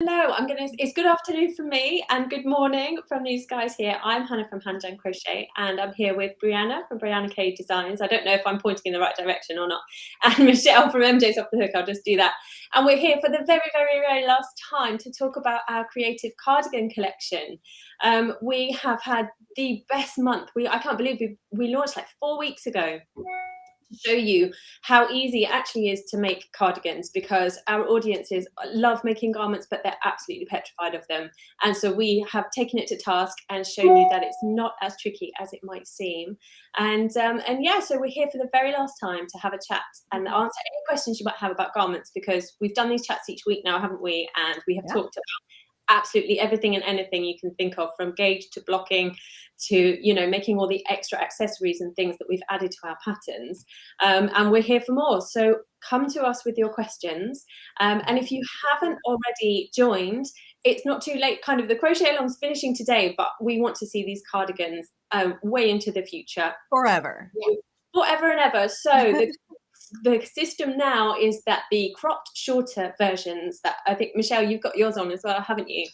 Hello, it's good afternoon from me and good morning from these guys here. I'm Hannah from Hand Done Crochet and I'm here with Brianna from Brianna K Designs. I don't know if I'm pointing in the right direction or not. And Michelle from MJ's Off the Hook, I'll just do that. And we're here for the very, very, very last time to talk about our creative cardigan collection. We have had the best month. I can't believe we launched like 4 weeks ago. To show you how easy it actually is to make cardigans, because our audiences love making garments but they're absolutely petrified of them, and so we have taken it to task and shown you that it's not as tricky as it might seem. And yeah, so we're here for the very last time to have a chat and answer any questions you might have about garments, because we've done these chats each week now, haven't we? And we have talked about absolutely everything and anything you can think of, from gauge to blocking to, you know, making all the extra accessories and things that we've added to our patterns. And we're here for more. So come to us with your questions. And if you haven't already joined, it's not too late. Kind of the crochet along's finishing today, but we want to see these cardigans way into the future. Forever. Forever and ever. So the system now is that the cropped shorter versions, that I think, Michelle, you've got yours on as well, haven't you?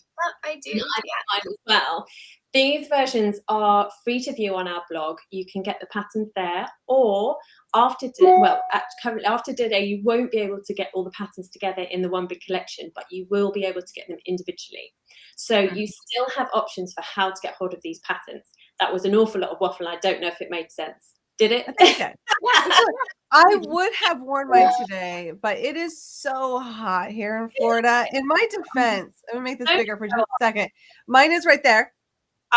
I do. Mine as well. These versions are free to view on our blog. You can get the patterns there, or currently after today, you won't be able to get all the patterns together in the one big collection, but you will be able to get them individually. So you still have options for how to get hold of these patterns. That was an awful lot of waffle. I don't know if it made sense. Did it? I would have worn mine today, but it is so hot here in Florida. In my defense, I'm gonna make this bigger for just a second. Mine is right there.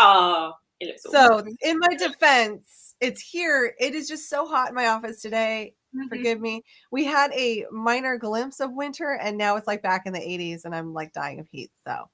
Oh, it looks so awesome. In my defense, it's here. It is just so hot in my office today. Forgive me. We had a minor glimpse of winter, and now it's like back in the 80s, and I'm like dying of heat. So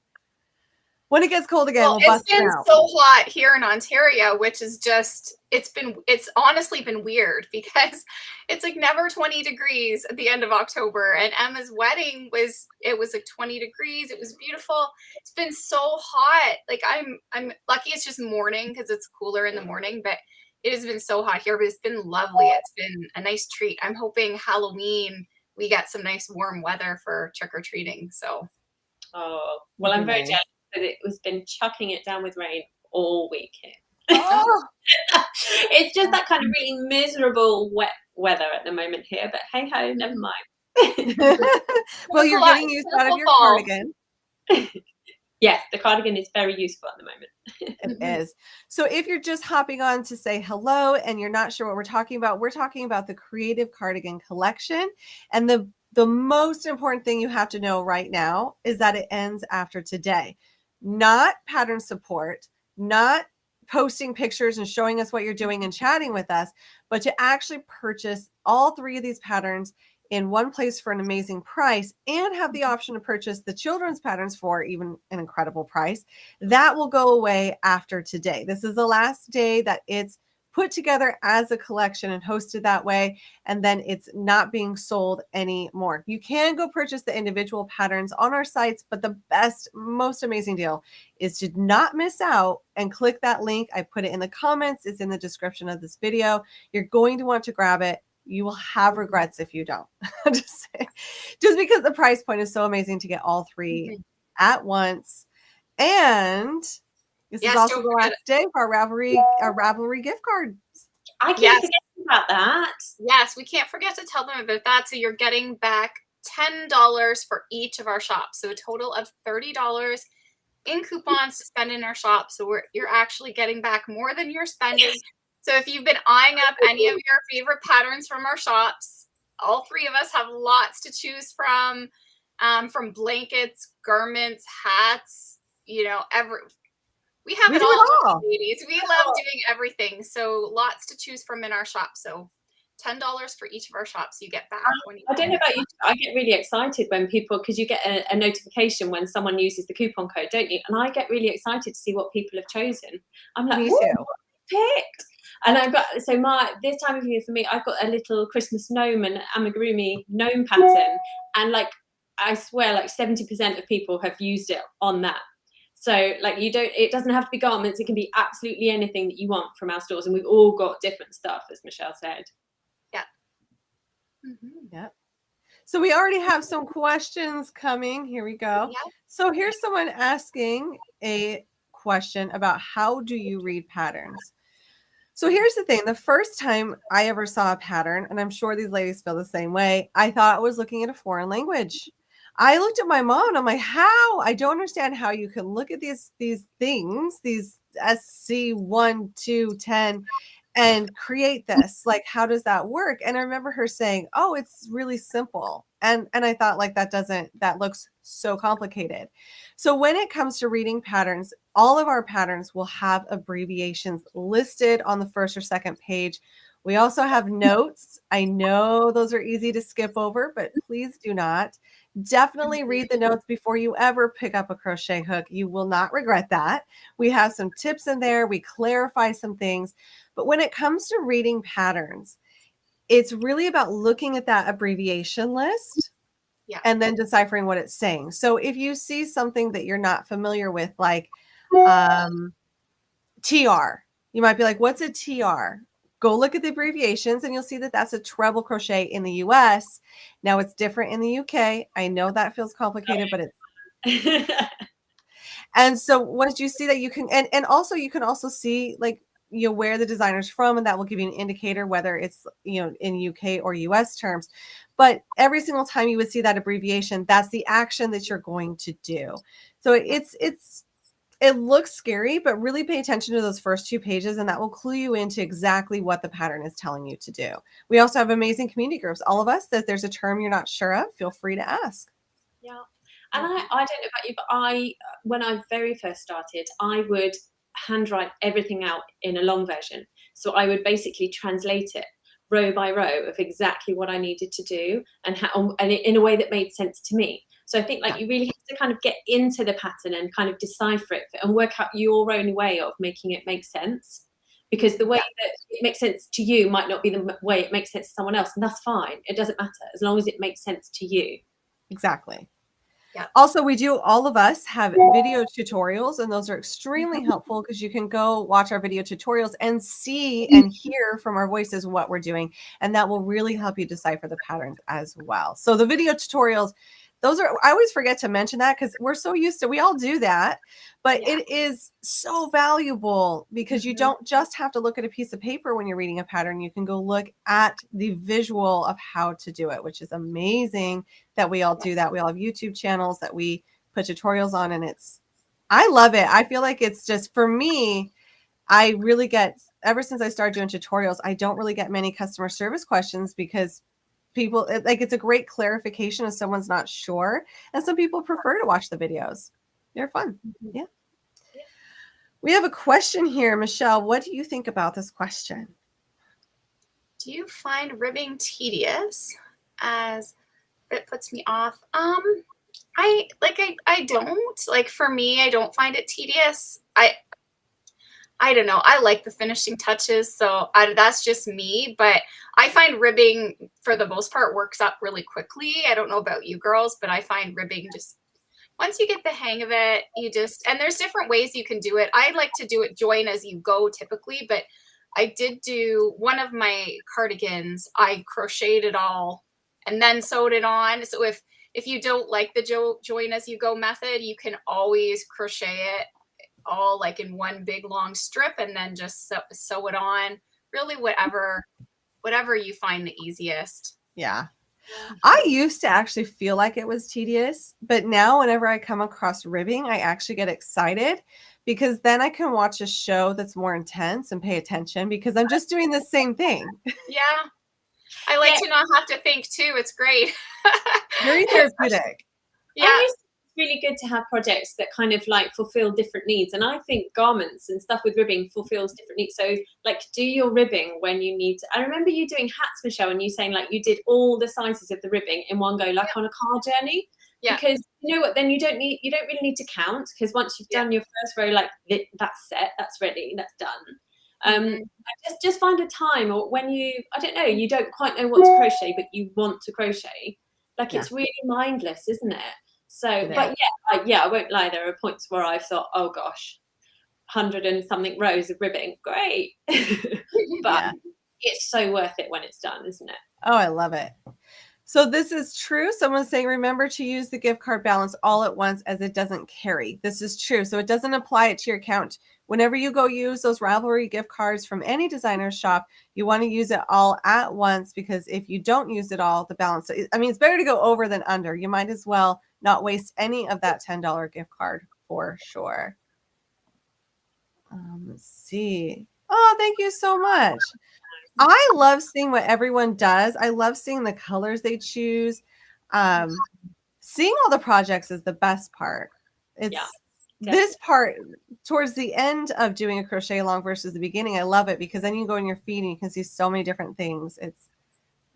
when it gets cold again, we'll bust it out. It's been so hot here in Ontario, which is just, it's honestly been weird, because it's like never 20 degrees at the end of October, and Emma's wedding was like 20 degrees. It was beautiful. It's been so hot. Like I'm lucky it's just morning, because it's cooler in the morning, but it has been so hot here, but it's been lovely. It's been a nice treat. I'm hoping Halloween we get some nice warm weather for trick-or-treating. So well, I'm very jealous. It was been chucking it down with rain all week here. It's just that kind of really miserable wet weather at the moment here, but hey ho, never mind. Well, you're getting used out of your cardigan. Yes, the cardigan is very useful at the moment. It is. So if you're just hopping on to say hello and you're not sure what we're talking about the Creative Cardigan Collection. And the most important thing you have to know right now is that it ends after today. Not pattern support, not posting pictures and showing us what you're doing and chatting with us, but to actually purchase all 3 of these patterns in one place for an amazing price, and have the option to purchase the children's patterns for even an incredible price. That will go away after today. This is the last day that it's put together as a collection and hosted that way, and then it's not being sold anymore. You can go purchase the individual patterns on our sites, but the best, most amazing deal is to not miss out and click that link. I put it in the comments. It's in the description of this video. You're going to want to grab it. You will have regrets if you don't. just because the price point is so amazing to get all 3 at once. And this is also the last day for our Ravelry gift cards. I can't forget about that. Yes, we can't forget to tell them about that. So you're getting back $10 for each of our shops. So a total of $30 in coupons to spend in our shop. So you're actually getting back more than you're spending. So if you've been eyeing up any of your favorite patterns from our shops, all 3 of us have lots to choose from blankets, garments, hats, we have it all, ladies. We love doing everything. So lots to choose from in our shop. So $10 for each of our shops you get back. I don't know about you, I get really excited when people, because you get a notification when someone uses the coupon code, don't you? And I get really excited to see what people have chosen. I'm like, me too. Picked. And I've got, so this time of year for me, I've got a little Christmas gnome and amigurumi gnome pattern. And like, I swear like 70% of people have used it on that. So like it doesn't have to be garments. It can be absolutely anything that you want from our stores. And we've all got different stuff, as Michelle said. Yeah. Yeah. So we already have some questions coming. Here we go. Yeah. So here's someone asking a question about how do you read patterns? So here's the thing. The first time I ever saw a pattern, and I'm sure these ladies feel the same way, I thought I was looking at a foreign language. I looked at my mom and I'm like, how? I don't understand how you can look at these things, these SC1, 2, 10, and create this. Like, how does that work? And I remember her saying, oh, it's really simple. And I thought, like, that looks so complicated. So when it comes to reading patterns, all of our patterns will have abbreviations listed on the first or second page. We also have notes. I know those are easy to skip over, but please do not. Definitely read the notes before you ever pick up a crochet hook. You will not regret that. We have some tips in there. We clarify some things. But when it comes to reading patterns, it's really about looking at that abbreviation list. Yeah. And then deciphering what it's saying. So if you see something that you're not familiar with, like TR, you might be like, what's a TR? Go look at the abbreviations and you'll see that that's a treble crochet in the US. Now it's different in the UK. I know that feels complicated, but it's and so once you see that, you can and also you can also see, like, you know, where the designer's from, and that will give you an indicator whether it's, you know, in UK or US terms. But every single time you would see that abbreviation, that's the action that you're going to do. So it looks scary, but really pay attention to those first 2 pages, and that will clue you into exactly what the pattern is telling you to do. We also have amazing community groups. All of us, that there's a term you're not sure of, feel free to ask. Yeah. And I don't know about you, but when I very first started, I would handwrite everything out in a long version. So I would basically translate it row by row of exactly what I needed to do and in a way that made sense to me. So I think, like, you really have to kind of get into the pattern and kind of decipher it and work out your own way of making it make sense. Because the way that it makes sense to you might not be the way it makes sense to someone else, and that's fine. It doesn't matter as long as it makes sense to you. Exactly. Yeah. Also, all of us have video tutorials, and those are extremely helpful because you can go watch our video tutorials and see and hear from our voices what we're doing. And that will really help you decipher the patterns as well. So the video tutorials, I always forget to mention that because we're so used to, we all do that, but it is so valuable because you don't just have to look at a piece of paper when you're reading a pattern. You can go look at the visual of how to do it, which is amazing that we all do that. We all have YouTube channels that we put tutorials on, and I love it. I feel like it's just, for me, I really get, ever since I started doing tutorials, I don't really get many customer service questions because people, like, it's a great clarification if someone's not sure. And some people prefer to watch the videos. They're fun. Yeah. We have a question here. Michelle, what do you think about this question? Do you find ribbing tedious, as it puts me off? I don't. Like, for me, I don't find it tedious. I don't know. I like the finishing touches, so that's just me. But I find ribbing, for the most part, works up really quickly. I don't know about you girls, but I find ribbing, just once you get the hang of it, and there's different ways you can do it. I like to do it join as you go typically, but I did do one of my cardigans. I crocheted it all and then sewed it on. So if you don't like the join as you go method, you can always crochet it all, like, in one big long strip and then just sew it on. Really, whatever you find the easiest. Yeah. I used to actually feel like it was tedious, but now whenever I come across ribbing, I actually get excited because then I can watch a show that's more intense and pay attention because I'm just doing the same thing. Yeah. I like to not have to think too. It's great. Very therapeutic. Yeah. It's really good to have projects that kind of, like, fulfill different needs. And I think garments and stuff with ribbing fulfills different needs. So, like, do your ribbing when you need to. I remember you doing hats, Michelle, and you saying, like, you did all the sizes of the ribbing in one go, like on a car journey. Yeah. Because you know what, then you don't really need to count, because once you've done your first row, like, that's set, that's ready, that's done. Just find a time, or when I don't know, you don't quite know what to crochet, but you want to crochet. Like, it's really mindless, isn't it? So, but I won't lie, there are points where I've thought, oh gosh, 100 and something rows of ribbing, great. But it's so worth it when it's done, isn't it? Oh, I love it. So this is true. Someone's saying, remember to use the gift card balance all at once as it doesn't carry. This is true. So it doesn't apply it to your account. Whenever you go use those Ravelry gift cards from any designer shop, you want to use it all at once, because if you don't use it all, the balance, I mean, it's better to go over than under. You might as well not waste any of that $10 gift card for sure. Let's see. Oh, thank you so much. I love seeing what everyone does. I love seeing the colors they choose. Seeing all the projects is the best part. It's this part towards the end of doing a crochet along versus the beginning. I love it because then you go in your feed and you can see so many different things. It's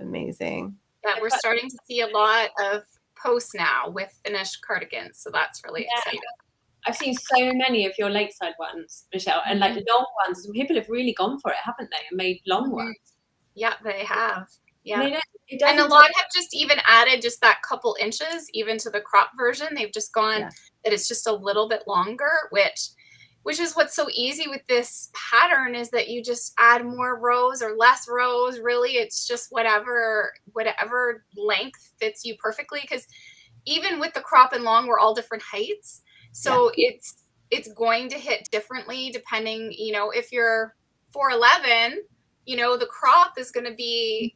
amazing. Yeah, we're starting to see a lot of posts now with finished cardigans, so that's really exciting. I've seen so many of your lakeside ones, Michelle, and like long ones. And people have really gone for it, haven't they? And made long ones. Yeah, they have. Yeah. And a lot have just even added just that couple inches even to the crop version. They've just gone that it's just a little bit longer, which is what's so easy with this pattern, is that you just add more rows or less rows. Really, it's just whatever length fits you perfectly, because even with the crop and long, we're all different heights. So it's going to hit differently depending, if you're 4'11", the crop is going to be,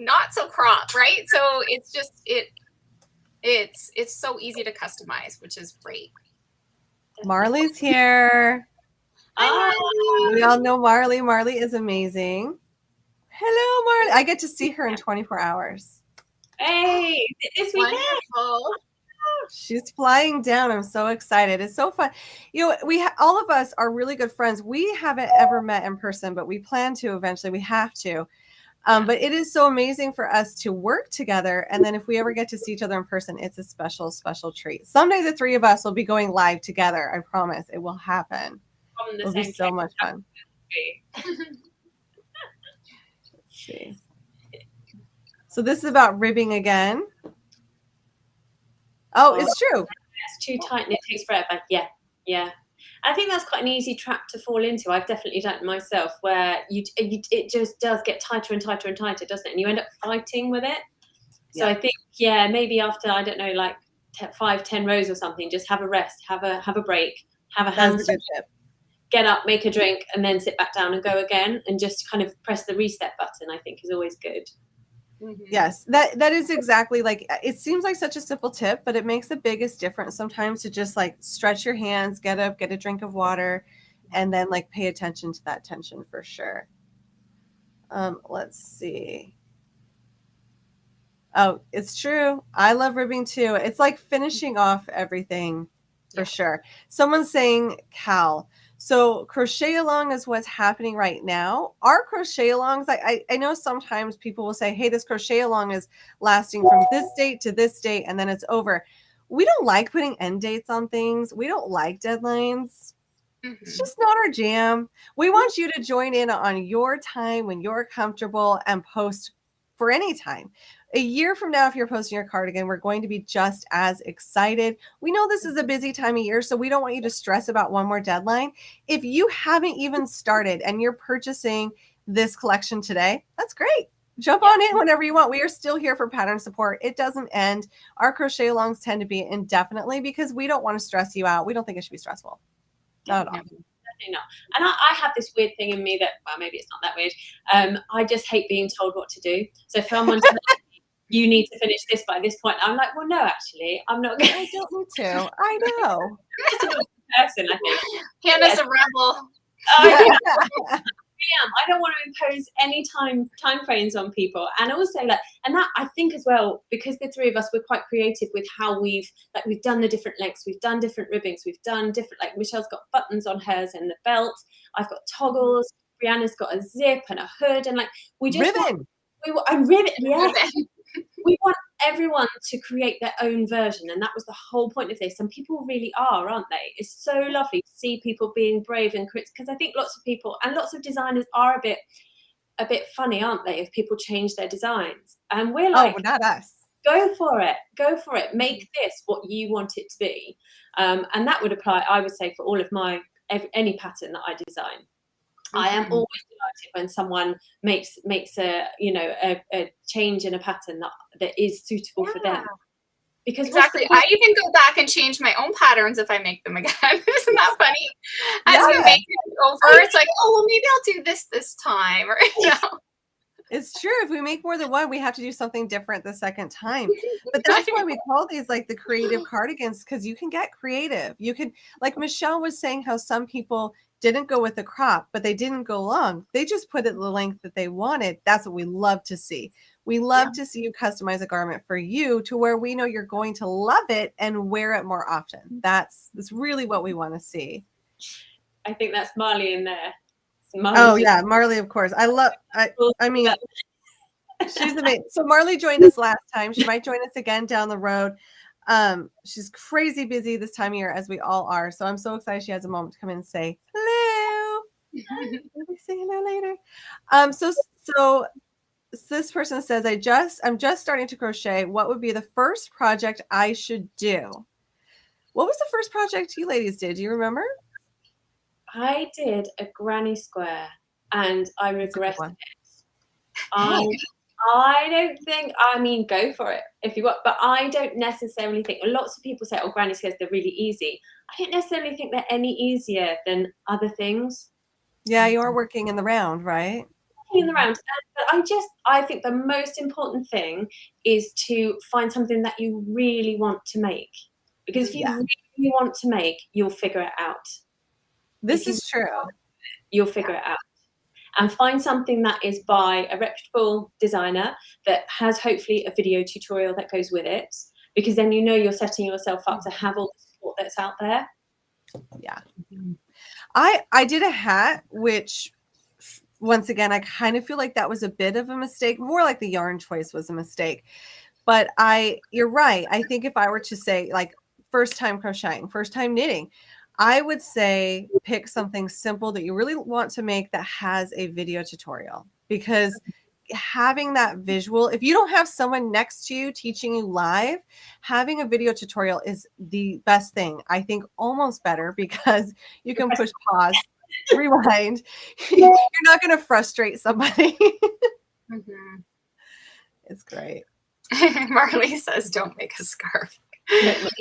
not so crop, right? So it's just, it's so easy to customize, which is great. Marley's here. Hi, Marley. We all know Marley. Marley is amazing. Hello, Marley. I get to see her in 24 hours. Hey, this weekend. Wonderful. She's flying down. I'm so excited. It's so fun. All of us are really good friends. We haven't ever met in person, but we plan to eventually. We have to. But it is so amazing for us to work together. And then if we ever get to see each other in person, it's a special, special treat. Someday the three of us will be going live together. I promise it will happen. It'll be so much fun. Let's see. So this is about ribbing again. Oh, it's true. It's too tight and it takes forever. Yeah. I think that's quite an easy trap to fall into. I've definitely done it myself, where it just does get tighter and tighter and tighter, doesn't it? And you end up fighting with it. So I think, maybe after, I don't know, like 5-10 rows or something, just have a rest, have a break, have a hand stretch, get up, make a drink, and then sit back down and go again, and just kind of press the reset button, I think is always good. Yes, that is exactly, like, it seems like such a simple tip, but it makes the biggest difference sometimes to just like stretch your hands, get up, get a drink of water, and then like pay attention to that tension for sure. Let's see. Oh, it's true. I love ribbing too. It's like finishing off everything for sure. Someone's saying Cal. So crochet along is what's happening right now. Our crochet alongs, I know sometimes people will say, hey, this crochet along is lasting from this date to this date, and then it's over. We don't like putting end dates on things. We don't like deadlines. It's just not our jam. We want you to join in on your time when you're comfortable and post for any time. A year from now, if you're posting your cardigan, we're going to be just as excited. We know this is a busy time of year, so we don't want you to stress about one more deadline. If you haven't even started and you're purchasing this collection today, that's great. Jump on in whenever you want. We are still here for pattern support. It doesn't end. Our crochet alongs tend to be indefinitely because we don't want to stress you out. We don't think it should be stressful. Not at all. Definitely not. And I have this weird thing in me that, well, maybe it's not that weird. I just hate being told what to do. So if someone tells me, you need to finish this by this point, I'm like, well, no, actually, I'm not going to. I don't need to. I know. I'm just a good person, I think. Hannah's a rebel. I don't want to impose any time frames on people, and also and that I think as well, because the three of us, we're quite creative with how we've done the different lengths, we've done different ribbings, we've done different, like Michelle's got buttons on hers and the belt, I've got toggles, Brianna's got a zip and a hood, and we just ribbon. We want everyone to create their own version, and that was the whole point of this. And people really are, aren't they? It's so lovely to see people being brave and because I think lots of people and lots of designers are a bit funny, aren't they? If people change their designs, and we're like, oh, not us. Go for it. Make this what you want it to be, and that would apply, I would say, for all of any pattern that I design. I am Mhm. always delighted when someone makes a change in a pattern that is suitable for Yeah. them. Because what's the Exactly. point? I even go back and change my own patterns if I make them again. Isn't that funny? As we Yeah, make it over, it's like, oh, well, maybe I'll do this time, or it's true. If we make more than one, we have to do something different the second time. But I that's why we call these like the creative cardigans, because you can get creative. You can, like Michelle was saying, how some people didn't go with the crop, but they didn't go long. They just put it the length that they wanted. That's what we love to see. We yeah. love to see you customize a garment for you to where we know you're going to love it and wear it more often. That's really what we want to see. I think that's Marley in there. Oh Marley's just yeah, Marley, of course. I mean, but she's amazing. So Marley joined us last time. She might join us again down the road. She's crazy busy this time of year, as we all are. So I'm so excited she has a moment to come in and say hello. We'll be saying hello later. So this person says, I'm just starting to crochet. What would be the first project I should do? What was the first project you ladies did? Do you remember? I did a granny square and I That's a good regretted one. it. I I don't think, I mean, go for it if you want, but I don't necessarily think, lots of people say, oh, granny squares, they're really easy. I don't necessarily think they're any easier than other things. Yeah, you're working in the round, right? In the round. But I think the most important thing is to find something that you really want to make. Because if you Yeah, really want to make, you'll figure it out. this If you is true. you'll figure it out. And find something that is by a reputable designer that has hopefully a video tutorial that goes with it, because then you know you're setting yourself up to have all the support that's out there. Yeah. I did a hat, which once again, I kind of feel like that was a bit of a mistake. More like the yarn choice was a mistake. But you're right. I think if I were to say like first time crocheting, first time knitting, I would say pick something simple that you really want to make that has a video tutorial, because having that visual, if you don't have someone next to you teaching you live, having a video tutorial is the best thing. I think almost better, because you can push pause, rewind. You're not going to frustrate somebody. Mhm. It's great. Marley says, "Don't make a scarf."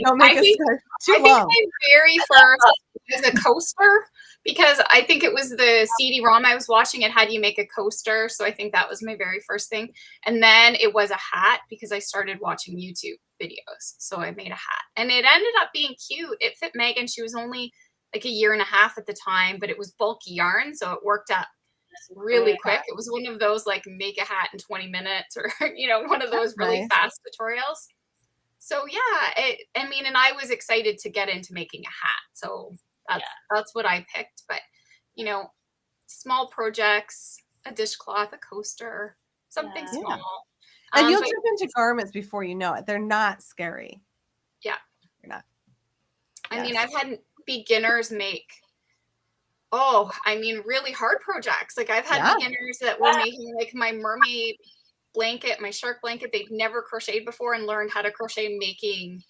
Don't make I a think scarf too I think long. my very first was a coaster, because I think it was the CD-ROM I was watching. It had you make a coaster, so I think that was my very first thing. And then it was a hat, because I started watching YouTube videos, so I made a hat, and it ended up being cute. It fit Megan. She was only like a year and a half at the time, but it was bulky yarn, so it worked out really quick. It was one of those like make a hat in 20 minutes, or one of those really Nice. fast tutorials. So yeah, I mean, and I was excited to get into making a hat. So that's what I picked. But small projects, a dishcloth, a coaster, something Yeah. small. And you'll But jump into garments before you know it. They're not scary. yeah, You're not. I mean, Yes. I've had beginners make, really hard projects. Like I've had Yeah. beginners that were making like my mermaid blanket, my shark blanket. They've never crocheted before and learned how to crochet making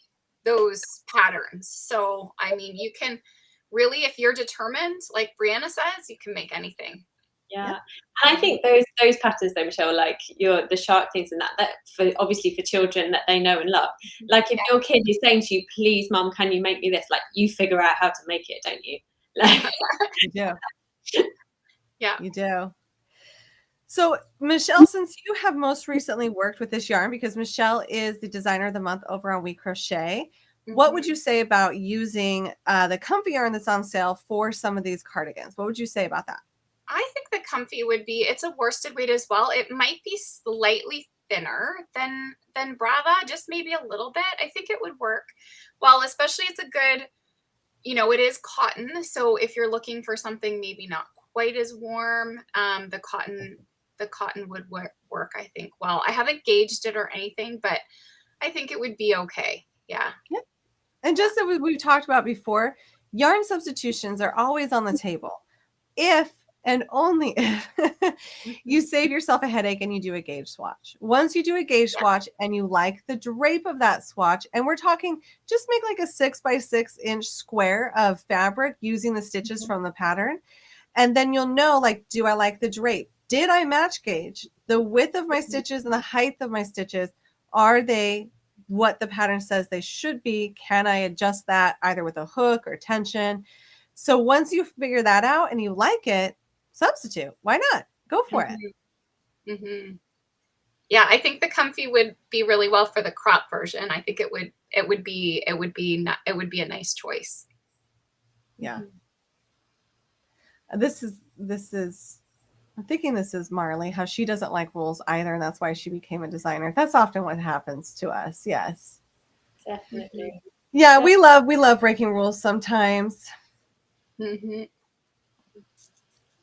those patterns. So, I mean, you can really, if you're determined, like Brianna says, you can make anything. Yeah. And I think those patterns though, Michelle, like the shark things and that for obviously for children that they know and love. Like if your kid is saying to you, please mum, can you make me this? Like you figure out how to make it, don't you? Like You do. Yeah. You do. So, Michelle, since you have most recently worked with this yarn, because Michelle is the designer of the month over on We Crochet, what would you say about using the comfy yarn that's on sale for some of these cardigans? What would you say about that? I think the comfy it's a worsted weight as well. It might be slightly thinner than Brava, just maybe a little bit. I think it would work well, especially it's a good, it is cotton. So if you're looking for something maybe not quite as warm, the cotton would work, I think. Well, I haven't gauged it or anything, but I think it would be okay. Yeah. Yep. And just as we've talked about before, yarn substitutions are always on the table. If and only if you save yourself a headache and you do a gauge swatch. Once you do a gauge swatch and you like the drape of that swatch, and we're talking, just make like a 6 by 6 inch square of fabric using the stitches from the pattern. And then you'll know, like, do I like the drape? Did I match gauge? The width of my stitches and the height of my stitches, are they what the pattern says they should be? Can I adjust that either with a hook or tension? So once you figure that out and you like it, substitute. Why not? Go for it. Mm-hmm. Yeah, I think the comfy would be really well for the crop version. I think it would be a nice choice. Yeah. This is I'm thinking this is Marley, how she doesn't like rules either, and that's why she became a designer. That's often what happens to us. Yes. Definitely. Yeah, we love breaking rules sometimes. Mm-hmm.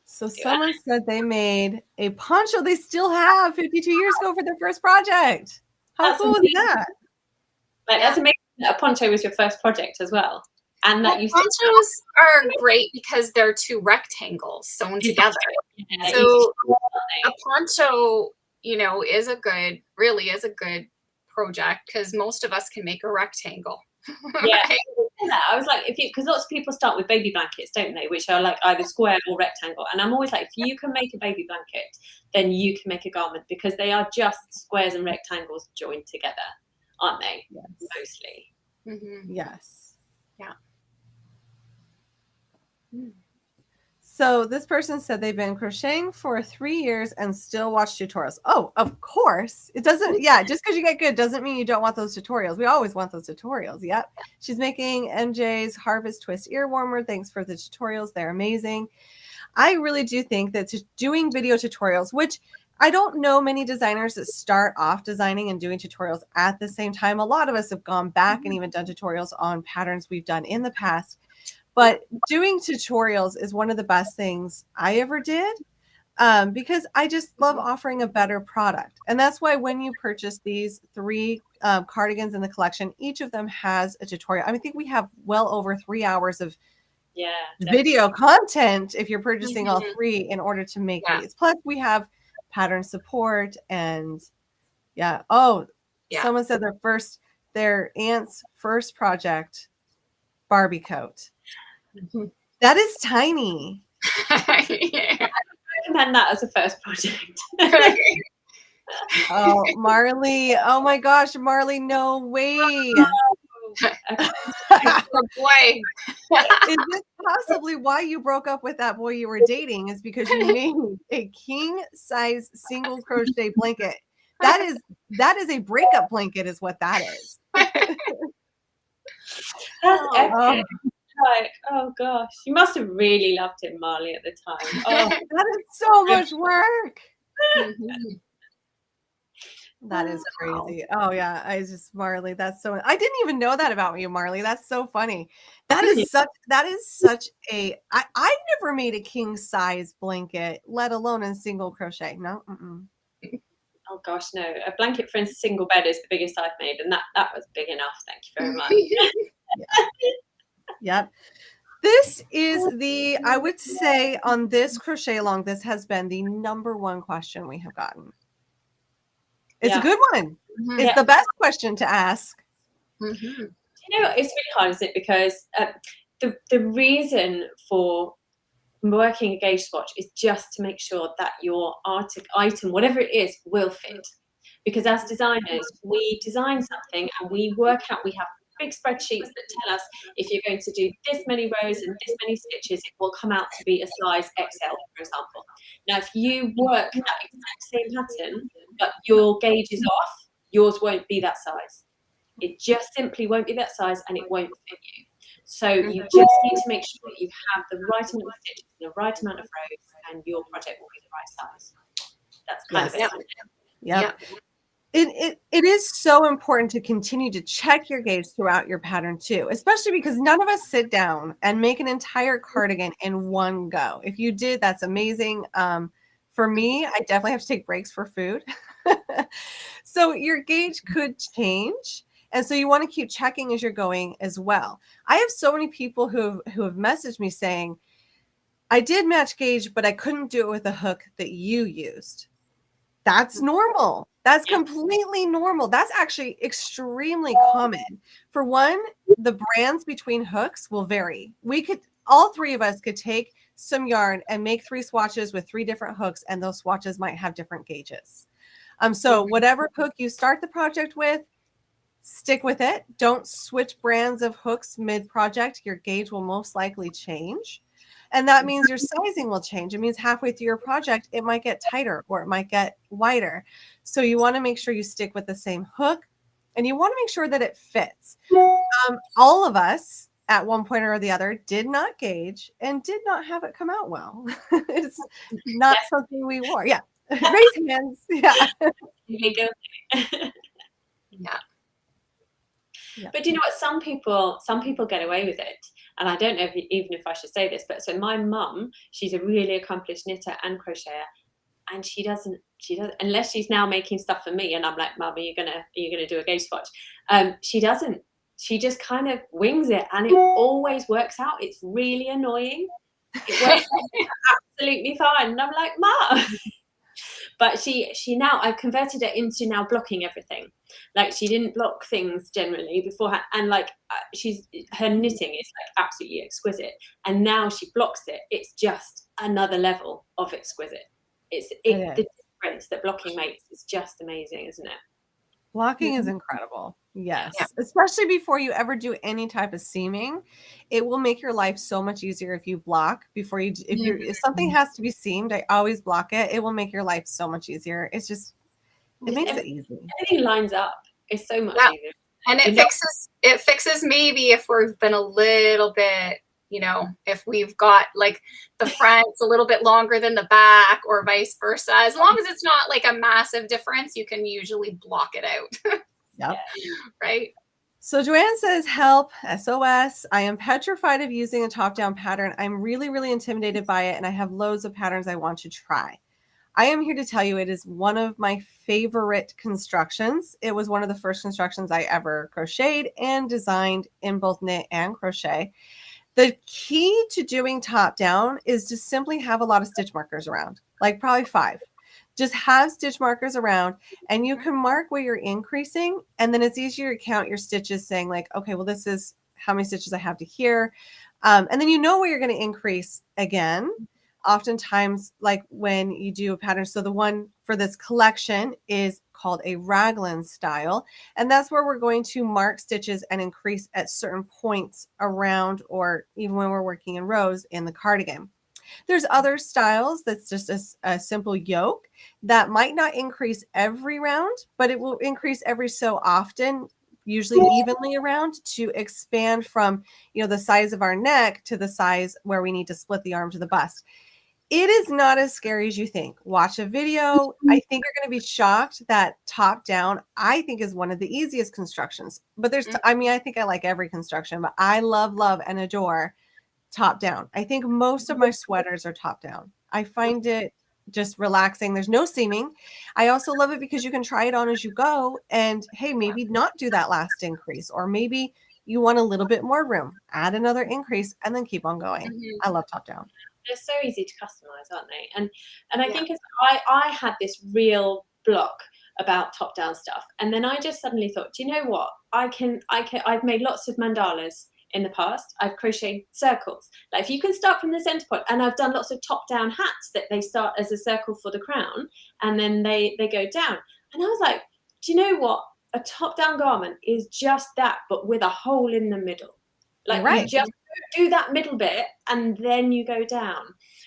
So someone said they made a poncho they still have 52 years ago for their first project. How That's cool is that? Like, that's amazing that a poncho was your first project as well. And that you ponchos are great because they're two rectangles sewn together. Yeah, so a poncho, is a good project because most of us can make a rectangle. Yeah, right? I was like, because lots of people start with baby blankets, don't they? Which are like either square or rectangle. And I'm always like, if you can make a baby blanket, then you can make a garment, because they are just squares and rectangles joined together, aren't they? Yes. Mostly. Mm-hmm. Yes. Yeah. So this person said they've been crocheting for 3 years and still watch tutorials. Oh, of course. It doesn't, just because you get good doesn't mean you don't want those tutorials. We always want those tutorials. Yep. She's making MJ's Harvest Twist ear warmer. Thanks for the tutorials. They're amazing. I really do think that doing video tutorials, which I don't know many designers that start off designing and doing tutorials at the same time. A lot of us have gone back and even done tutorials on patterns we've done in the past. But doing tutorials is one of the best things I ever did, because I just love offering a better product. And that's why when you purchase these 3 cardigans in the collection, each of them has a tutorial. I think we have well over 3 hours of video content if you're purchasing all 3 in order to make these. Plus, we have pattern support and someone said their aunt's first project, Barbie coat. That is tiny. I recommend that as a first project. Oh, Marley. Oh my gosh, Marley, no way. Oh boy. Is this possibly why you broke up with that boy you were dating? Is because you made a king size single crochet blanket. That is a breakup blanket is what that is. That's epic. Like, oh gosh, you must have really loved him, Marley, at the time. Oh, that is so much work. That is crazy. Oh yeah, Marley. That's so. I didn't even know that about you, Marley. That's so funny. That is such a. I've never made a king size blanket, let alone in single crochet. No. Oh gosh, no. A blanket for a single bed is the biggest I've made, and that was big enough. Thank you very much. Yep. This is I would say on this crochet along, this has been the #1 question we have gotten. It's a good one. It's the best question to ask. It's really hard, is it? Because the reason for working a gauge swatch is just to make sure that your item, whatever it is, will fit. Because as designers, we design something and we work out, we have big spreadsheets that tell us if you're going to do this many rows and this many stitches, it will come out to be a size XL, for example. Now, if you work that exact same pattern, but your gauge is off, yours won't be that size. It just simply won't be that size, and it won't fit you. So you just need to make sure that you have the right amount of stitches and the right amount of rows, and your project will be the right size. That's kind of it. Yep. It is so important to continue to check your gauge throughout your pattern too, especially because none of us sit down and make an entire cardigan in one go. If you did, that's amazing. For me, I definitely have to take breaks for food. So your gauge could change. And so you want to keep checking as you're going as well. I have so many people who have messaged me saying, I did match gauge, but I couldn't do it with a hook that you used. That's normal. That's completely normal. That's actually extremely common. For one, the brands between hooks will vary. All 3 of us could take some yarn and make 3 swatches with 3 different hooks, and those swatches might have different gauges. So whatever hook you start the project with, stick with it. Don't switch brands of hooks mid-project. Your gauge will most likely change. And that means your sizing will change. It means halfway through your project, it might get tighter or it might get wider. So you want to make sure you stick with the same hook, and you want to make sure that it fits. All of us at one point or the other did not gauge and did not have it come out well. It's not something we wore. Yeah. Raise hands. Yeah. Yeah. But you know what? Some people get away with it. And I don't know even if I should say this, but so my mum, she's a really accomplished knitter and crocheter, and she doesn't, unless she's now making stuff for me and I'm like, Mum, are you gonna do a gauge swatch? She doesn't. She just kind of wings it, and it always works out. It's really annoying. It works out absolutely fine. And I'm like, Mum. But she now, I've converted her into now blocking everything. Like, she didn't block things generally beforehand, and like her knitting is like absolutely exquisite, and now she blocks it. It's just another level of exquisite. The difference that blocking makes is just amazing, isn't it? Blocking is incredible. Yes. Yeah. Especially before you ever do any type of seaming. It will make your life so much easier if you block before you, if something has to be seamed, I always block it. It will make your life so much easier. It's just, it makes it easy. Everything lines up. It's so much easier. And it fixes maybe if we've been a little bit, you know, if we've got like the front's a little bit longer than the back or vice versa. As long as it's not like a massive difference, you can usually block it out. Yep. Right. So Joanne says, help, SOS. I am petrified of using a top-down pattern. I'm really, really intimidated by it, and I have loads of patterns I want to try. I am here to tell you it is one of my favorite constructions. It was one of the first constructions I ever crocheted and designed in both knit and crochet. The key to doing top down is to simply have a lot of stitch markers around, like probably 5. Just have stitch markers around, and you can mark where you're increasing, and then it's easier to count your stitches, saying like, okay, well, this is how many stitches I have to here. And then you know where you're going to increase again. Oftentimes, like when you do a pattern, so the one for this collection is called a raglan style, and that's where we're going to mark stitches and increase at certain points around, or even when we're working in rows in the cardigan. There's other styles that's just a simple yoke that might not increase every round, but it will increase every so often, usually evenly around, to expand from, you know, the size of our neck to the size where we need to split the arm to the bust. It is not as scary as you think. Watch a video. I think you're going to be shocked that top down, I think, is one of the easiest constructions. But there's, I mean, I think I like every construction, but I love and adore top down. I think most of my sweaters are top down. I find it just relaxing. There's no seaming. I also love it because you can try it on as you go, and hey, maybe not do that last increase, or maybe you want a little bit more room, add another increase, and then keep on going. I love top down. They're so easy to customize, aren't they? And I think I had this real block about top down stuff, and then I just suddenly thought, do you know what? I've made lots of mandalas in the past. I've crocheted circles. Like, if you can start from the center point, and I've done lots of top down hats that they start as a circle for the crown and then they go down. And I was like, do you know what? A top down garment is just that, but with a hole in the middle. Like, you just do that middle bit and then you go down.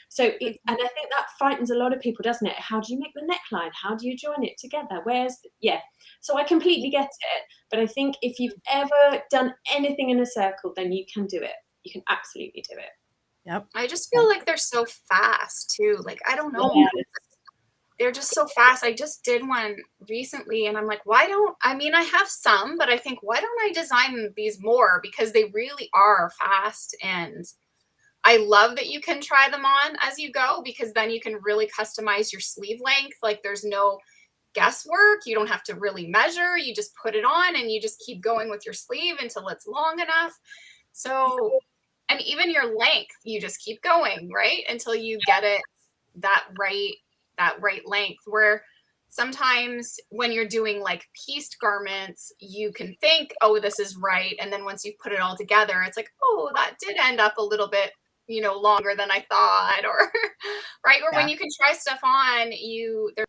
So and I think that frightens a lot of people, doesn't it? How do you make the neckline? How do you join it together? So I completely get it, but I think if you've ever done anything in a circle, then you can do it. You can absolutely do it. Yep. I just feel like they're so fast too. Like, I don't know. Yeah. They're just so fast. I just did one recently, and I'm like, I have some, but I think, why don't I design these more? Because they really are fast, and I love that you can try them on as you go, because then you can really customize your sleeve length. Like, there's no guesswork. You don't have to really measure. You just put it on and you just keep going with your sleeve until it's long enough. So, and even your length, you just keep going, right? Until you get it that right length, where sometimes when you're doing like pieced garments, you can think, oh, this is right. And then once you put it all together, it's like, oh, that did end up a little bit, longer than I thought, or right. Or when you can try stuff on,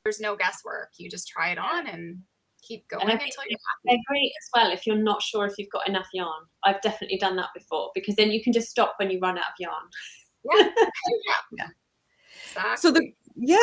there's no guesswork. You just try it on and keep going And I until think you're they're happy. great as well if you're not sure if you've got enough yarn. I've definitely done that before, because then you can just stop when you run out of yarn. Yeah. Yeah. Exactly.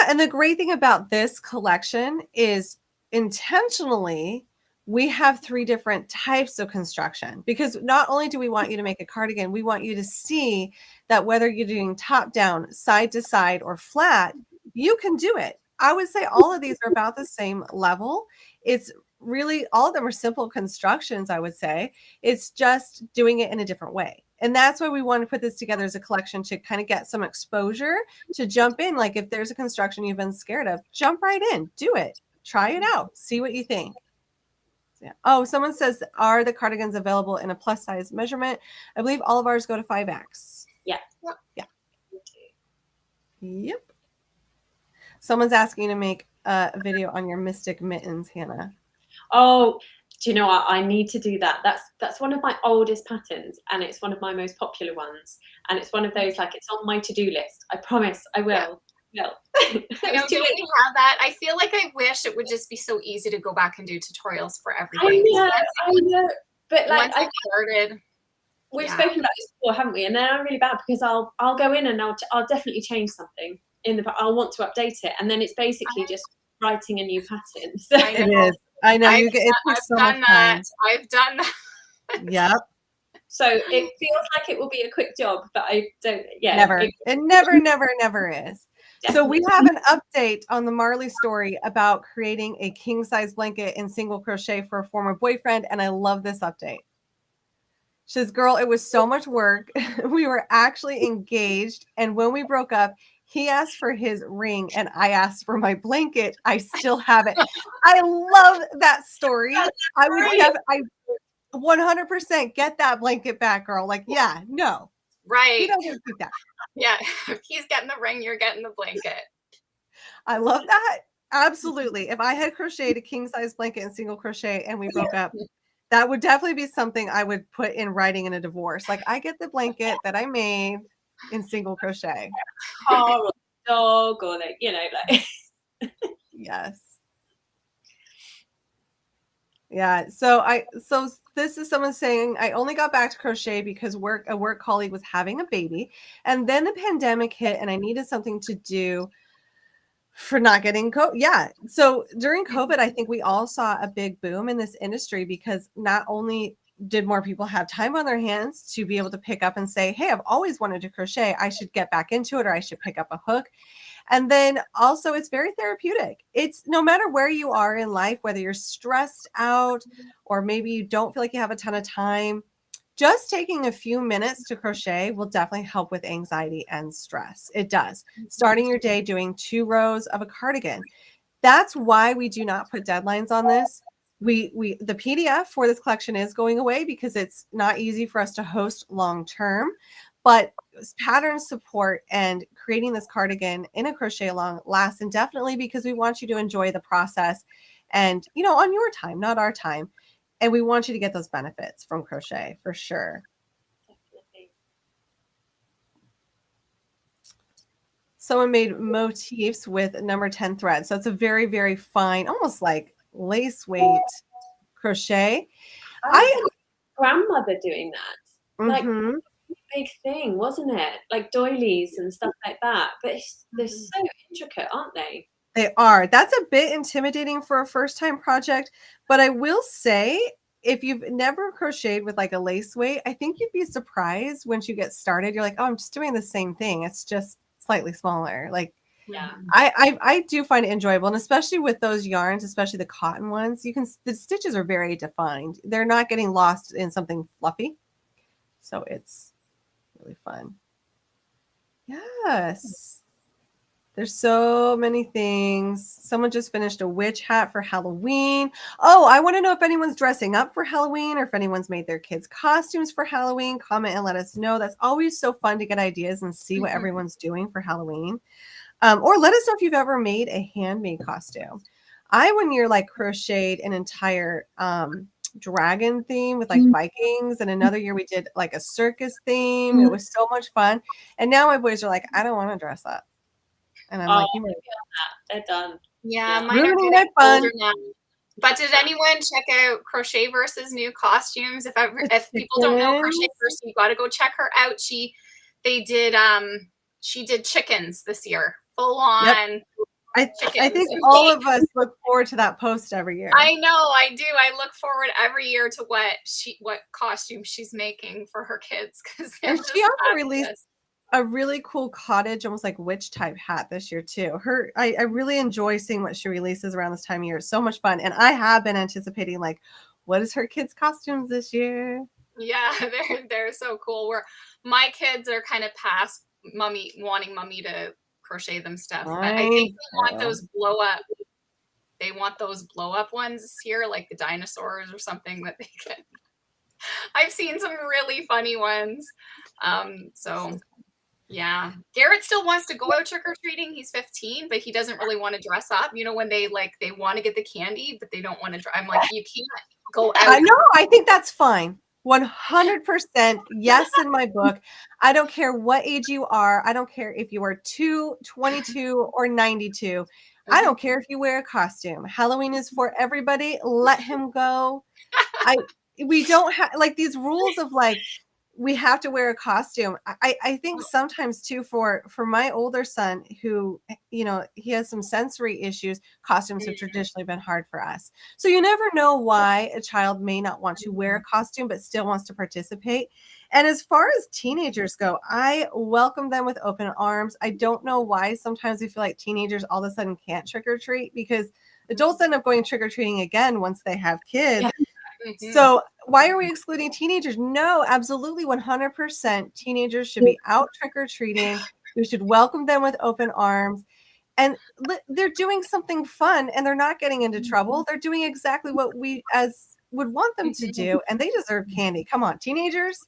And the great thing about this collection is intentionally we have 3 different types of construction, because not only do we want you to make a cardigan, we want you to see that whether you're doing top down, side to side, or flat, you can do it. I would say all of these are about the same level. It's really, all of them are simple constructions, I would say. It's just doing it in a different way. And that's why we want to put this together as a collection, to kind of get some exposure, to jump in. Like if there's a construction you've been scared of, jump right in, do it, try it out, see what you think. Yeah. Oh, someone says, are the cardigans available in a plus size measurement? I believe all of ours go to 5X. Yeah. Yeah. Yep. Someone's asking to make a video on your Mystic Mittens, Hannah. Oh, do you know what? I need to do that. That's one of my oldest patterns, and it's one of my most popular ones. And it's one of those, like, it's on my to-do list. I promise I will. I know, don't we have that? I feel like I wish it would just be so easy to go back and do tutorials for everything. I know. But like, once I started, we've spoken about this before, haven't we? And then I'm really bad, because I'll go in and I'll definitely change something I'll want to update it, and then it's basically just writing a new pattern. So it is. I know it takes so much time. I've done that. Yep. So it feels like it will be a quick job, but I don't. Yeah, never. It never is. Definitely. So we have an update on the Marley story about creating a king size blanket in single crochet for a former boyfriend, and I love this update. She says, girl, it was so much work. We were actually engaged, and when we broke up, he asked for his ring and I asked for my blanket. I still have it. I love that story. I 100% get that blanket back, girl. Like, yeah, no. Right. You don't get to keep that. Yeah. If he's getting the ring, you're getting the blanket. I love that. Absolutely. If I had crocheted a king size blanket in single crochet and we broke up, that would definitely be something I would put in writing in a divorce. Like, I get the blanket that I made in single crochet. Or dog, or like, Yes. Yeah. So this is someone saying, I only got back to crochet because a work colleague was having a baby, and then the pandemic hit and I needed something to do for not getting COVID. Yeah. So during COVID, I think we all saw a big boom in this industry, because not only did more people have time on their hands to be able to pick up and say, hey, I've always wanted to crochet, I should get back into it, or I should pick up a hook. And then also, it's very therapeutic. It's no matter where you are in life, whether you're stressed out or maybe you don't feel like you have a ton of time, just taking a few minutes to crochet will definitely help with anxiety and stress. It does. Starting your day doing 2 rows of a cardigan. That's why we do not put deadlines on this. The PDF for this collection is going away because it's not easy for us to host long term, but pattern support and creating this cardigan in a crochet along lasts indefinitely, because we want you to enjoy the process and, on your time, not our time. And we want you to get those benefits from crochet for sure. Definitely. Someone made motifs with number 10 thread. So it's a very, very fine, almost like lace weight crochet. I had a grandmother doing that. Like, Mm-hmm. big thing, wasn't it? Like doilies and stuff like that. But they're so intricate, aren't they? They are. That's a bit intimidating for a first time project, but I will say, if you've never crocheted with like a lace weight, I think you'd be surprised once you get started. You're like, oh, I'm just doing the same thing. It's just slightly smaller. Like, Yeah. I do find it enjoyable, and especially with those yarns, especially the cotton ones, the stitches are very defined. They're not getting lost in something fluffy. So it's really fun. Yes. There's so many things. Someone just finished a witch hat for Halloween. Oh, I want to know if anyone's dressing up for Halloween or if anyone's made their kids' costumes for Halloween. Comment and let us know. That's always so fun to get ideas and see what everyone's doing for Halloween. Or let us know if you've ever made a handmade costume. I, one year, like crocheted an entire dragon theme with like Vikings, and another year we did like a circus theme. It was so much fun. And now my boys are like, I don't want to dress up. And I'm Oh, like, you may they're done. Yeah, Yeah. mine are ruining getting my fun. older now. But did anyone check out Crochet Versus new costumes? If people don't know Crochet Versus, you got to go check her out. She did chickens this year, full on. I think all of us look forward to that post every year. I know, I do. I look forward every year to what costume she's making for her kids, because and she also released a really cool cottage, almost like witch type hat this year too. I really enjoy seeing what she releases around this time of year. It's so much fun, and I have been anticipating like, what is her kids' costumes this year? Yeah, they're so cool. Where my kids are kind of past wanting mommy to crochet them stuff, but I think they want those blow up. They want those blow up ones here, like the dinosaurs or something that they can. I've seen some really funny ones. So yeah, Garrett still wants to go out trick-or-treating. He's 15, but he doesn't really want to dress up. You know, when they want to get the candy, but they don't want to. I'm like, you can't go out. I know. I think that's fine. 100% yes in my book. I don't care what age you are. I don't care if you are 2, 22, or 92. I don't care if you wear a costume. Halloween is for everybody. Let him go. We don't have like these rules of like, we have to wear a costume. I think sometimes too, for my older son, who, you know, he has some sensory issues, costumes have traditionally been hard for us. So you never know why a child may not want to wear a costume, but still wants to participate. And as far as teenagers go, I welcome them with open arms. I don't know why sometimes we feel like teenagers all of a sudden can't trick or treat, because adults end up going trick or treating again once they have kids. Yeah. So why are we excluding teenagers? No, absolutely 100%. Teenagers should be out trick-or-treating. We should welcome them with open arms. And they're doing something fun, and they're not getting into trouble. They're doing exactly what we as would want them to do, and they deserve candy. Come on, teenagers,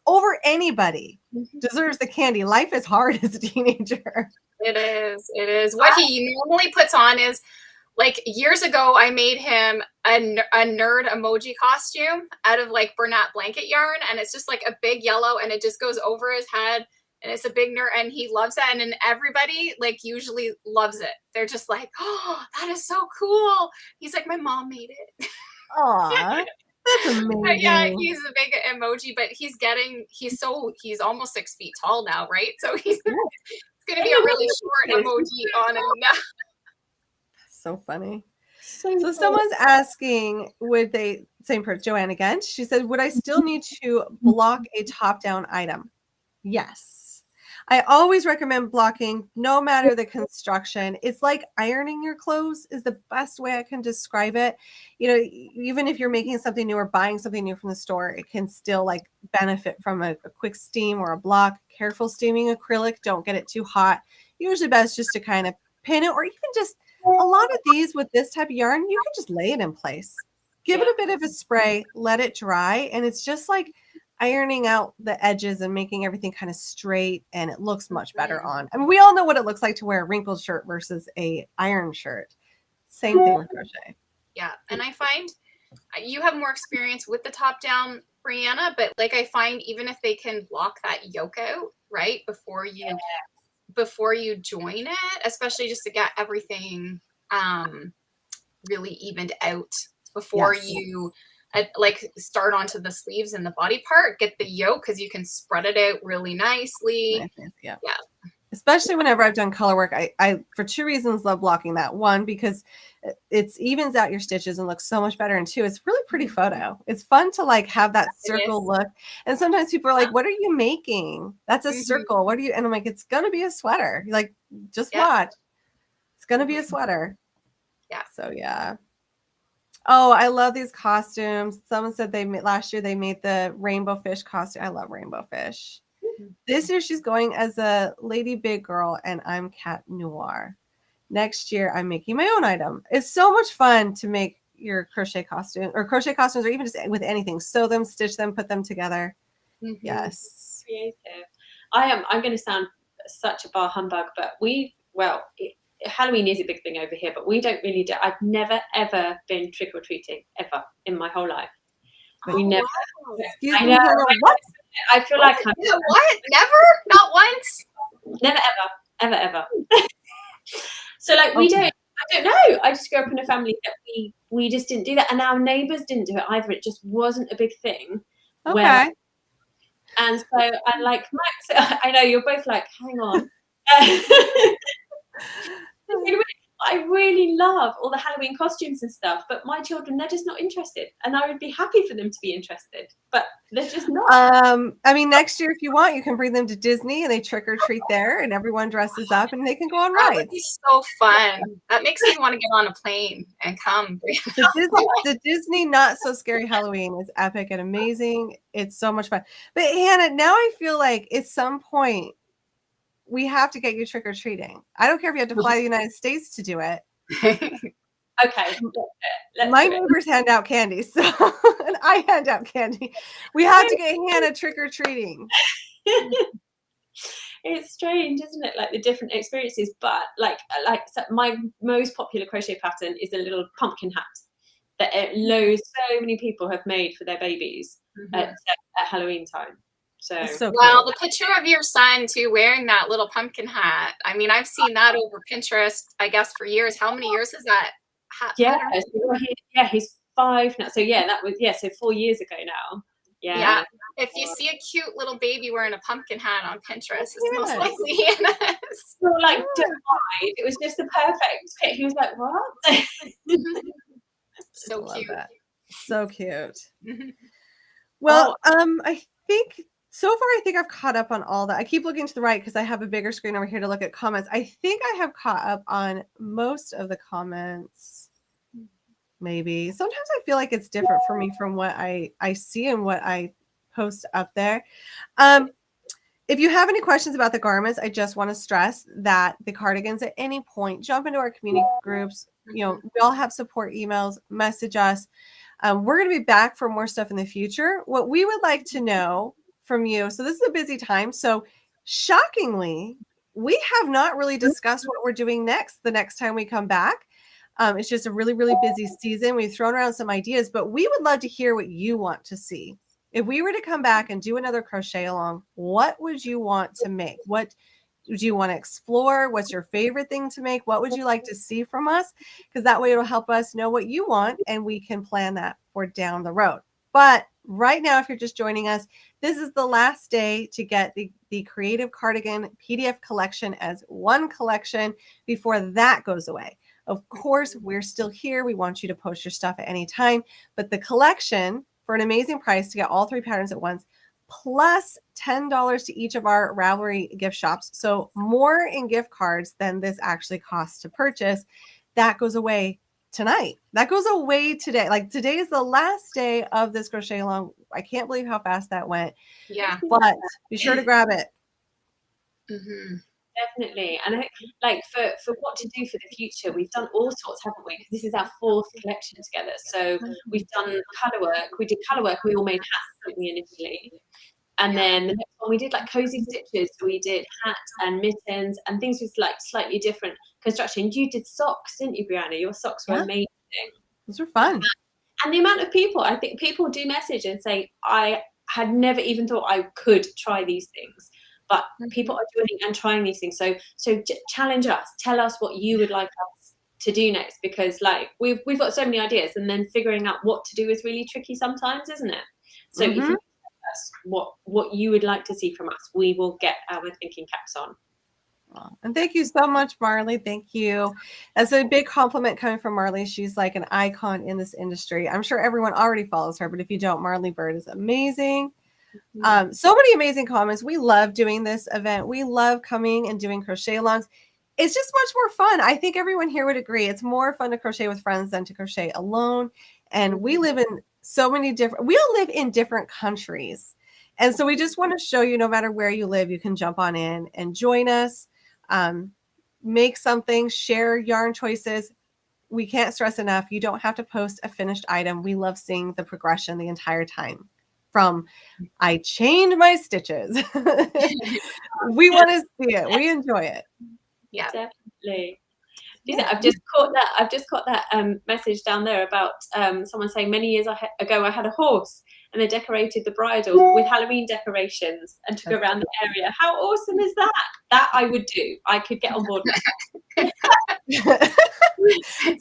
over anybody deserves the candy. Life is hard as a teenager. It is. It is. What he normally puts on is, like, years ago, I made him a nerd emoji costume out of like Bernat blanket yarn. And it's just like a big yellow, and it just goes over his head, and it's a big nerd, and he loves that. And then everybody like usually loves it. They're just like, oh, that is so cool. He's like, my mom made it. Aw, that's amazing. Yeah, he's a big emoji, but he's almost 6 feet tall now, right? So it's going to be a really short emoji on him now. So funny. So someone's asking, same person, Joanne again. She said, would I still need to block a top-down item? Yes. I always recommend blocking, no matter the construction. It's like ironing your clothes is the best way I can describe it. You know, even if you're making something new or buying something new from the store, it can still like benefit from a quick steam or a block. Careful steaming acrylic. Don't get it too hot. Usually best just to kind of pin it, or even just a lot of these with this type of yarn, you can just lay it in place. Give it a bit of a spray, let it dry, and it's just like ironing out the edges and making everything kind of straight, and it looks much better on. I mean, we all know what it looks like to wear a wrinkled shirt versus a iron shirt. Same thing with crochet. Yeah, and I find you have more experience with the top down, Brianna, but like I find even if they can block that yoke out, right, before you join it, especially just to get everything really evened out before you like start onto the sleeves and the body part, get the yoke, because you can spread it out really nicely. Yeah. Especially whenever I've done color work, I for two reasons love blocking that. One, because it evens out your stitches and looks so much better. And two, it's really pretty photo. It's fun to like have that circle look. And sometimes people are like, what are you making? That's a circle. What are you? And I'm like, it's going to be a sweater. You're like, just watch. It's going to be a sweater. Yeah. So yeah. Oh, I love these costumes. Someone said last year they made the rainbow fish costume. I love rainbow fish. This year she's going as a Lady Big Girl, and I'm Cat Noir. Next year I'm making my own item. It's so much fun to make your crochet costume or crochet costumes, or even just with anything. Sew them, stitch them, put them together. Yes. Creative. I'm going to sound such a bar humbug, but Halloween is a big thing over here, but we don't really do. I've never ever been trick or treating ever in my whole life. But We never. Wow. excuse I me, know. Hannah, what? I feel like I'm Yeah, what? Never? Not once? never ever. So like we Okay. don't. I don't know. I just grew up in a family that we just didn't do that, and our neighbours didn't do it either. It just wasn't a big thing. Where Okay. and so I like Max. I know you're both like, hang on. I really love all the Halloween costumes and stuff, but my children, they're just not interested. And I would be happy for them to be interested, but they're just not. I mean, next year, if you want, you can bring them to Disney and they trick or treat there, and everyone dresses up and they can go on That would rides. be so fun. That makes me want to get on a plane and come. The Disney Not So Scary Halloween is epic and amazing. It's so much fun. But Hannah, now I feel like at some point we have to get you trick or treating. I don't care if you have to fly to the United States to do it. Okay, let's My do it. neighbors hand out candy, so and I hand out candy. We have to get Hannah trick or treating. It's strange, isn't it? Like the different experiences, but like so my most popular crochet pattern is a little pumpkin hat that so many people have made for their babies at Halloween time. So Well, the picture of your son too wearing that little pumpkin hat. I mean, I've seen that over Pinterest, I guess, for years. How many years is that hat pattern? he's 5 now. So so 4 years ago now. Yeah. If you see a cute little baby wearing a pumpkin hat on Pinterest, it's most likely Hannah's. So like died. It was just the perfect fit. He was like, what? So cute. That. So cute. Well, I think so far I think I've caught up on all that. I keep looking to the right because I have a bigger screen over here to look at comments. I think I have caught up on most of the comments. Maybe. Sometimes I feel like it's different for me from what I see and what I post up there. If you have any questions about the garments, I just want to stress that the cardigans at any point, jump into our community groups. You know, we all have support emails, message us. We're going to be back for more stuff in the future. What we would like to know from you, so this is a busy time. So shockingly, we have not really discussed what we're doing next the next time we come back. It's just a really, really busy season. We've thrown around some ideas, but we would love to hear what you want to see. If we were to come back and do another crochet along, what would you want to make? What would you want to explore? What's your favorite thing to make? What would you like to see from us? Because that way it'll help us know what you want and we can plan that for down the road. But right now, if you're just joining us, this is the last day to get the Creative Cardigan PDF collection as one collection before that goes away. Of course, we're still here. We want you to post your stuff at any time, but the collection for an amazing price to get all 3 patterns at once, plus $10 to each of our Ravelry gift shops. So more in gift cards than this actually costs to purchase. That goes away tonight. That goes away today. Like today is the last day of this crochet along. I can't believe how fast that went. Yeah. But be sure to grab it. Definitely. And I think like for what to do for the future, we've done all sorts, haven't we? Because this is our 4th collection together. So we've done colour work. We did colour work. We all made hats, didn't we, initially? And then the next one we did like cozy stitches. So we did hats and mittens and things with like slightly different construction. You did socks, didn't you, Brianna? Your socks were amazing. Those were fun. And the amount of people, I think people do message and say, I had never even thought I could try these things. But people are doing and trying these things. So challenge us. Tell us what you would like us to do next, because like we've got so many ideas, and then figuring out what to do is really tricky sometimes, isn't it? So if you tell us what you would like to see from us, we will get our thinking caps on. And thank you so much, Marley. Thank you. That's a big compliment coming from Marley. She's like an icon in this industry. I'm sure everyone already follows her, but if you don't, Marley Bird is amazing. So many amazing comments. We love doing this event. We love coming and doing crochet alongs. It's just much more fun. I think everyone here would agree. It's more fun to crochet with friends than to crochet alone. And we live in we all live in different countries. And so we just want to show you, no matter where you live, you can jump on in and join us, make something, share yarn choices. We can't stress enough. You don't have to post a finished item. We love seeing the progression the entire time. From I chained my stitches. We want to see it. We enjoy it. Yeah, definitely. I've just caught that message down there about someone saying many years ago I had a horse, and they decorated the bridles with Halloween decorations and took around the area. How awesome is that? That I would do. I could get on board with that.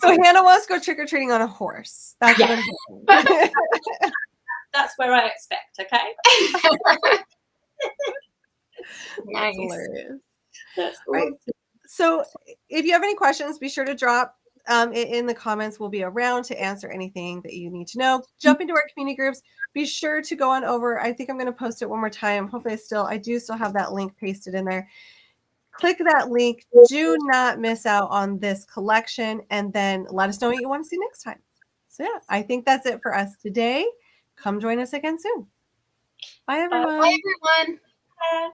So Hannah wants to go trick-or-treating on a horse. That's what I'm hearing. That's where I expect, okay? Nice. Hilarious. That's Right. awesome. So if you have any questions, be sure to drop it in the comments. We'll be around to answer anything that you need to know. Jump into our community groups. Be sure to go on over. I think I'm going to post it one more time. Hopefully I do still have that link pasted in there. Click that link. Do not miss out on this collection, and then let us know what you want to see next time. So yeah, I think that's it for us today. Come join us again soon. Bye, everyone. Bye, everyone.